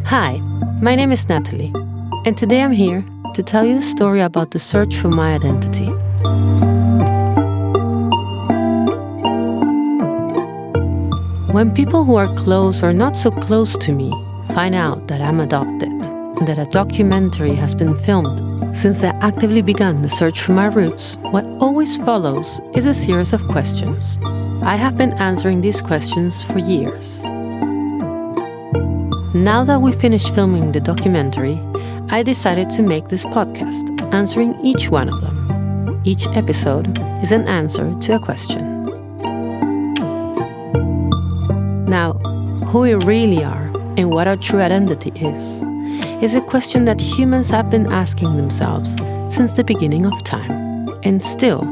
Hi, my name is Natalie, and today I'm here to tell you a story about the search for my identity. When people who are close or not so close to me find out that I'm adopted and that a documentary has been filmed since I actively began the search for my roots, what always follows is a series of questions. I have been answering these questions for years. Now that we finished filming the documentary, I decided to make this podcast, answering each one of them. Each episode is an answer to a question. Now, who we really are and what our true identity is a question that humans have been asking themselves since the beginning of time. And still,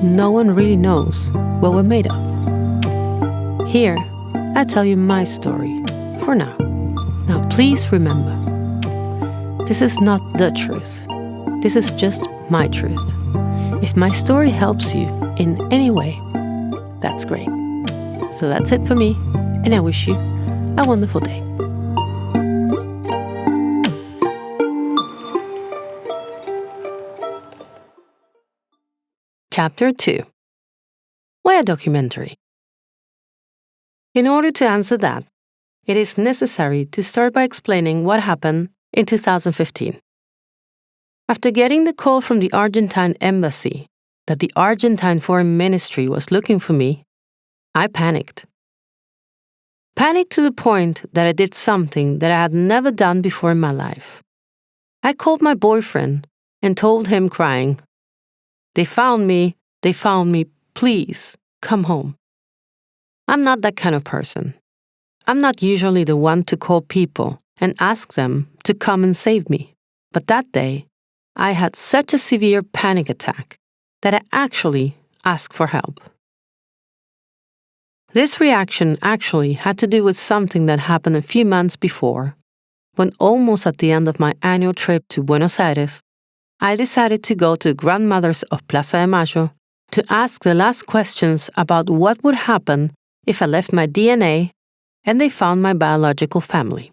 no one really knows what we're made of. Here, I tell you my story, for now. Now, please remember, this is not the truth. This is just my truth. If my story helps you in any way, that's great. So that's it for me, and I wish you a wonderful day. Chapter 2. Why a documentary? In order to answer that, it is necessary to start by explaining what happened in 2015. After getting the call from the Argentine embassy that the Argentine Foreign Ministry was looking for me, I panicked. Panicked to the point that I did something that I had never done before in my life. I called my boyfriend and told him crying, They found me, please, come home. I'm not that kind of person. I'm not usually the one to call people and ask them to come and save me. But that day, I had such a severe panic attack that I actually asked for help. This reaction actually had to do with something that happened a few months before, when almost at the end of my annual trip to Buenos Aires, I decided to go to the grandmothers of Plaza de Mayo to ask the last questions about what would happen if I left my DNA and they found my biological family.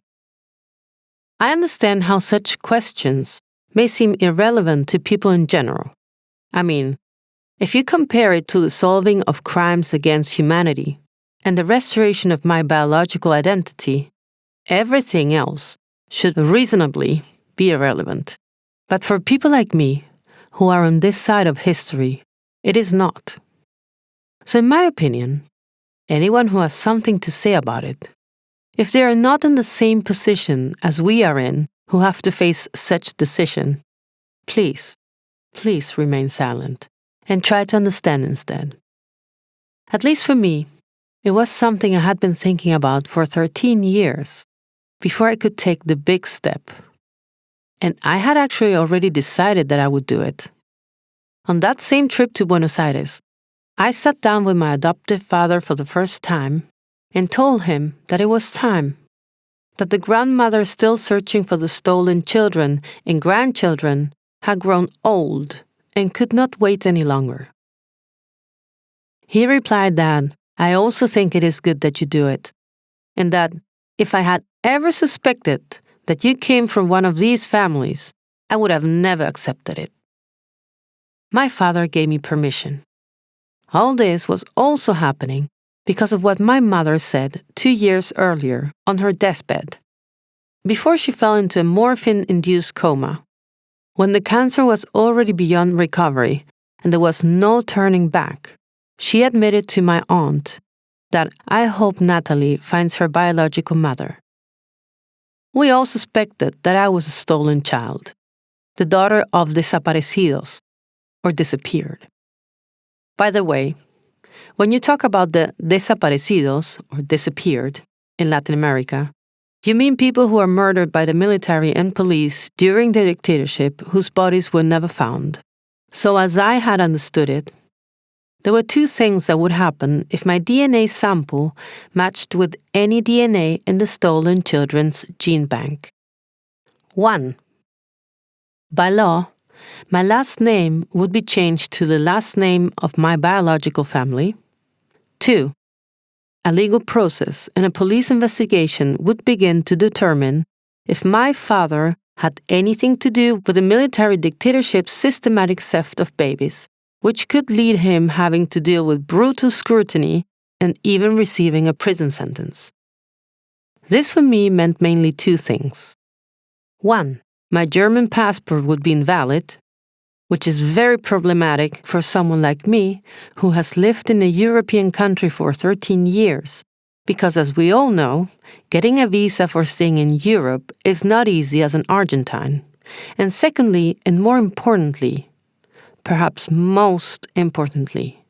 I understand how such questions may seem irrelevant to people in general. I mean, if you compare it to the solving of crimes against humanity and the restoration of my biological identity, everything else should reasonably be irrelevant. But for people like me, who are on this side of history, it is not. So in my opinion, anyone who has something to say about it, if they are not in the same position as we are in, who have to face such decision, please remain silent and try to understand instead. At least for me, it was something I had been thinking about for 13 years before I could take the big step. And I had actually already decided that I would do it. On that same trip to Buenos Aires, I sat down with my adoptive father for the first time and told him that it was time, that the grandmother still searching for the stolen children and grandchildren had grown old and could not wait any longer. He replied that I also think it is good that you do it, and that if I had ever suspected that you came from one of these families, I would have never accepted it. My father gave me permission. All this was also happening because of what my mother said 2 years earlier on her deathbed, before she fell into a morphine-induced coma, when the cancer was already beyond recovery and there was no turning back. She admitted to my aunt that I hope Natalie finds her biological mother. We all suspected that I was a stolen child, the daughter of desaparecidos, or disappeared. By the way, when you talk about the desaparecidos, or disappeared, in Latin America, you mean people who are murdered by the military and police during the dictatorship whose bodies were never found. So as I had understood it, there were two things that would happen if my DNA sample matched with any DNA in the stolen children's gene bank. 1. By law, my last name would be changed to the last name of my biological family. 2. A legal process and a police investigation would begin to determine if my father had anything to do with the military dictatorship's systematic theft of babies, which could lead him having to deal with brutal scrutiny and even receiving a prison sentence. This for me meant mainly two things. One, my German passport would be invalid, which is very problematic for someone like me who has lived in a European country for 13 years. Because as we all know, getting a visa for staying in Europe is not easy as an Argentine. And secondly, and more importantly, perhaps most importantly,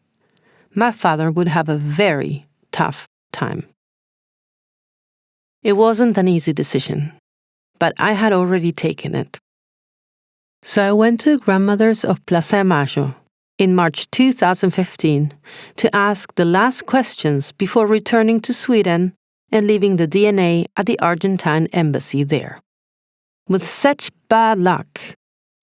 my father would have a very tough time. It wasn't an easy decision, but I had already taken it. So I went to grandmother's of Plaza de Mayo in March 2015 to ask the last questions before returning to Sweden and leaving the DNA at the Argentine embassy there. With such bad luck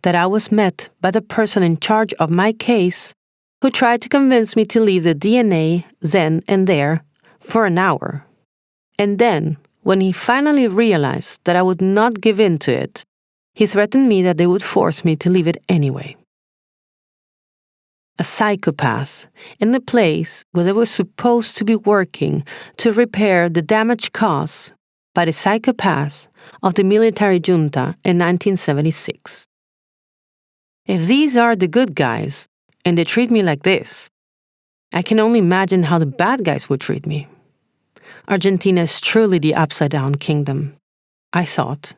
that I was met by the person in charge of my case who tried to convince me to leave the DNA then and there for an hour. And then, when he finally realized that I would not give in to it, he threatened me that they would force me to leave it anyway. A psychopath in a place where they were supposed to be working to repair the damage caused by the psychopath of the military junta in 1976. If these are the good guys and they treat me like this, I can only imagine how the bad guys would treat me. Argentina is truly the upside-down kingdom, I thought,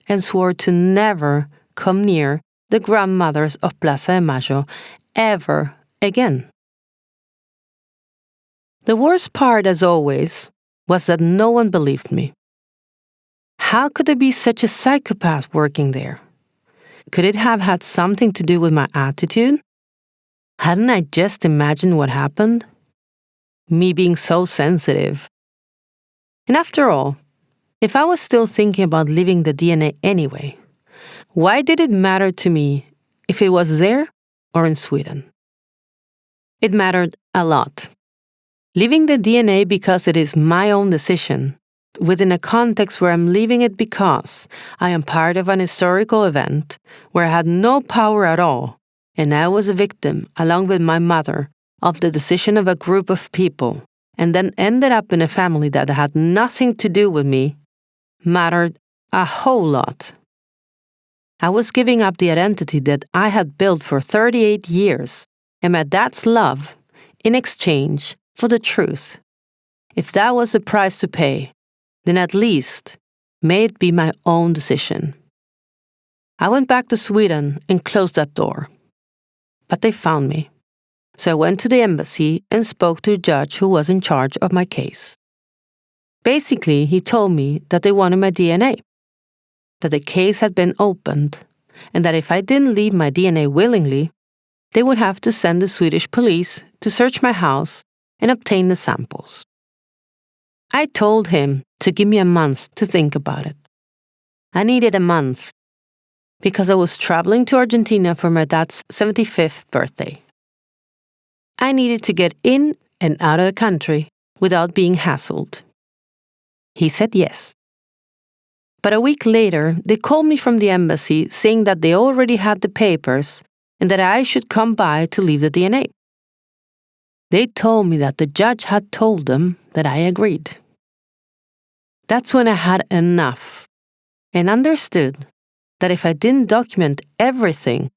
and swore to never come near the grandmothers of Plaza de Mayo ever again. The worst part, as always, was that no one believed me. How could there be such a psychopath working there? Could it have had something to do with my attitude? Hadn't I just imagined what happened? Me being so sensitive. And after all, if I was still thinking about leaving the DNA anyway, why did it matter to me if it was there or in Sweden? It mattered a lot. Leaving the DNA because it is my own decision, within a context where I'm leaving it because I am part of an historical event where I had no power at all, and I was a victim, along with my mother, of the decision of a group of people, and then ended up in a family that had nothing to do with me, mattered a whole lot. I was giving up the identity that I had built for 38 years and my dad's love in exchange for the truth. If that was the price to pay, then at least may it be my own decision. I went back to Sweden and closed that door. But they found me. So I went to the embassy and spoke to a judge who was in charge of my case. Basically, he told me that they wanted my DNA, that the case had been opened, and that if I didn't leave my DNA willingly, they would have to send the Swedish police to search my house and obtain the samples. I told him to give me a month to think about it. I needed a month because I was traveling to Argentina for my dad's 75th birthday. I needed to get in and out of the country without being hassled. He said yes. But a week later, they called me from the embassy saying that they already had the papers and that I should come by to leave the DNA. They told me that the judge had told them that I agreed. That's when I had enough and understood that if I didn't document everything,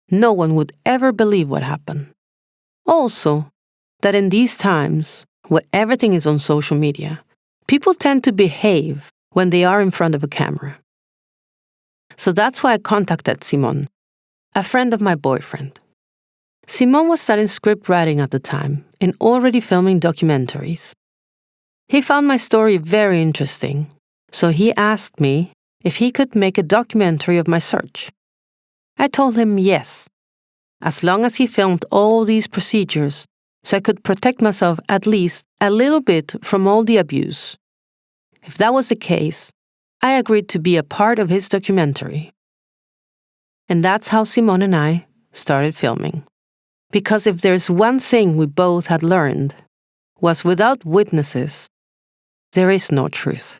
no one would ever believe what happened. Also, that in these times, where everything is on social media, people tend to behave when they are in front of a camera. So that's why I contacted Simon, a friend of my boyfriend. Simon was studying script writing at the time and already filming documentaries. He found my story very interesting, so he asked me if he could make a documentary of my search. I told him yes, as long as he filmed all these procedures so I could protect myself at least a little bit from all the abuse. If that was the case, I agreed to be a part of his documentary. And that's how Simon and I started filming. Because if there's one thing we both had learned, was without witnesses, there is no truth.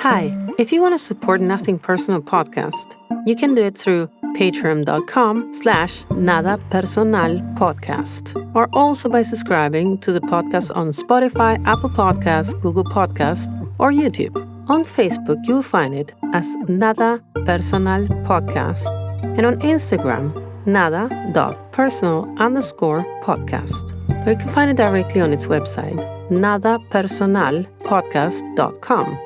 Hi, if you want to support Nothing Personal podcast, you can do it through patreon.com/nada.personal podcast, or also by subscribing to the podcast on Spotify, Apple Podcasts, Google Podcasts, or YouTube. On Facebook, you'll find it as nada.personal podcast, and on Instagram, nada.personal_podcast. Or you can find it directly on its website, nada.personalpodcast.com.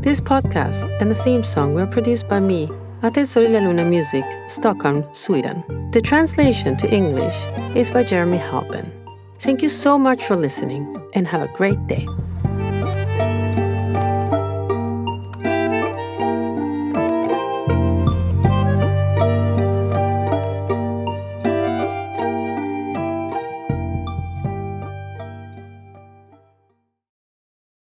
This podcast and the theme song were produced by me at Sorilla Luna Music, Stockholm, Sweden. The translation to English is by Jeremy Halpin. Thank you so much for listening, and have a great day.